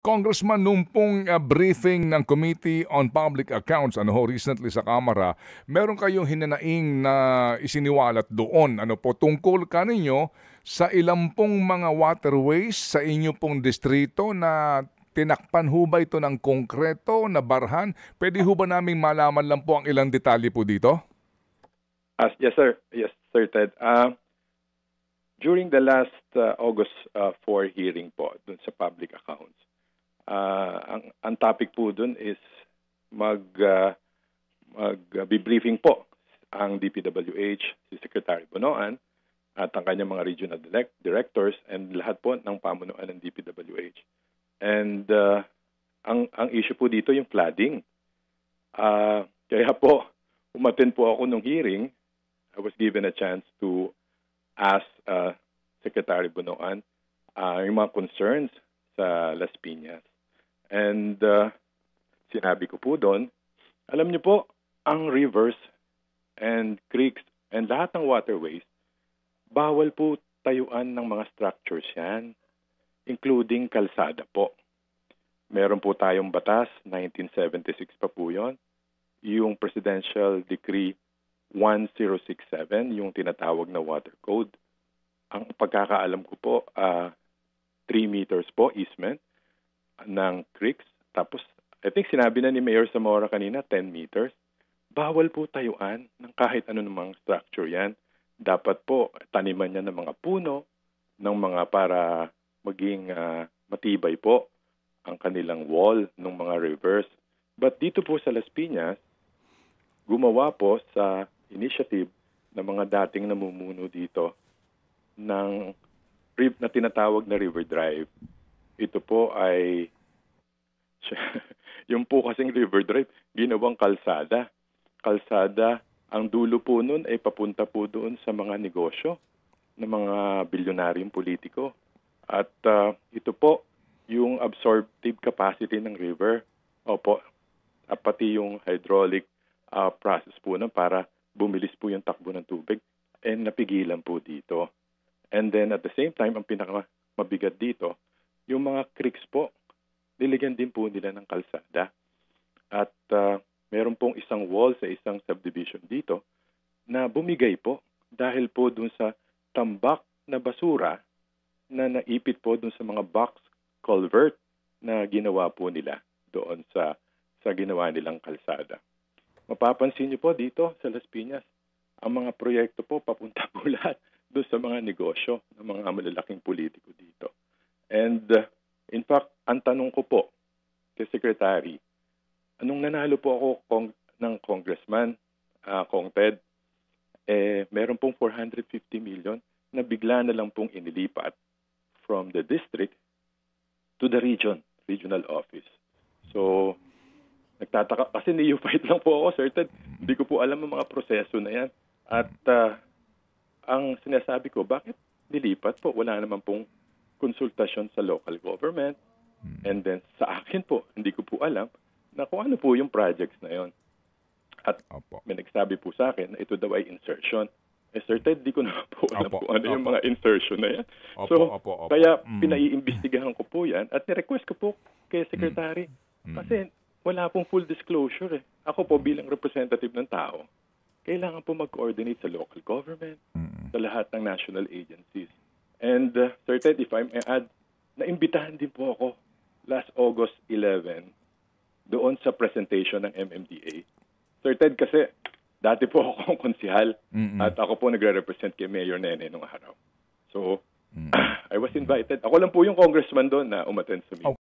Congressman, nung pong briefing ng Committee on Public Accounts recently sa Kamara, meron kayong hinanaing na isiniwalat doon tungkol kaninyo sa ilang pong mga waterways sa inyo pong distrito na tinakpan ho ba ito ng konkreto na barhan? Pwede ho ba naming malaman lang po ang ilang detalye po dito? Yes, sir. Yes, sir, Ted. During the last August 4 hearing po dun sa public accounts, ang topic po dun is mag-briefing po ang DPWH, si Secretary Bonoan, at ang kanyang mga regional directors and lahat po ng pamunuan ng DPWH. And ang issue po dito yung flooding. Kaya po, umattend po ako nung hearing. I was given a chance to ask Secretary Bonoan yung mga concerns sa Las Piñas. And sinabi ko po doon, alam niyo po, ang rivers and creeks and lahat ng waterways, bawal po tayuan ng mga structures yan, including kalsada po. Meron po tayong batas, 1976 pa po yun, yung Presidential Decree 1067, yung tinatawag na Water Code. Ang pagkakaalam ko po, 3 meters po easement ng creeks. Tapos, I think sinabi na ni Mayor Zamora kanina, 10 meters. Bawal po tayuan ng kahit ano namang structure yan. Dapat po taniman niya ng mga puno, ng mga para maging matibay po ang kanilang wall ng mga rivers. But dito po sa Las Piñas, gumawa po sa initiative ng mga dating namumuno dito na tinatawag na River Drive. Ito po ay, yung po kasing River Drive, ginawang kalsada. Kalsada, ang dulo po nun ay papunta po doon sa mga negosyo ng mga bilyonaryong politiko. At ito po, yung absorptive capacity ng river, opo, pati yung hydraulic process po na para bumilis po yung takbo ng tubig, napigilan po dito. And then at the same time, ang pinakamabigat dito, yung mga creeks po, nilagyan din po nila ng kalsada. At meron pong isang wall sa isang subdivision dito na bumigay po dahil po dun sa tambak na basura na naipit po dun sa mga box culvert na ginawa po nila doon sa ginawa nilang kalsada. Mapapansin niyo po dito sa Las Piñas, ang mga proyekto po papunta po lahat doon sa mga negosyo ng mga malalaking politiko dito. And in fact, ang tanong ko po kay Secretary, anong nanalo po ako ng Congressman, Kong Ted, meron pong 450 million na bigla na lang pong inilipat from the district to the regional office. So, nagtataka, kasi neophyte lang po ako, Sir Ted. Hindi ko po alam ang mga proseso na yan. At ang sinasabi ko, bakit nilipat po? Wala naman pong konsultasyon sa local government. And then sa akin po, hindi ko po alam na kung ano po yung projects na yon. At may nagsabi po sa akin na ito daw ay insertion. Sir Ted, di ko na po alam kung ano yung mga insertion na yan. Kaya pinaiimbestigahan ko po yan at nirequest ko po kay Secretary. Kasi wala pong full disclosure. Ako po bilang representative ng tao, kailangan po mag-coordinate sa local government, sa lahat ng national agencies. And Sir Ted, if I may add, naimbitahan din po ako last August 11 doon sa presentation ng MMDA. Sir Ted, kasi dati po ako konsihal at ako po nagre-represent kay Mayor Nene nung araw. So, I was invited. Ako lang po yung congressman doon na umattend sa meeting.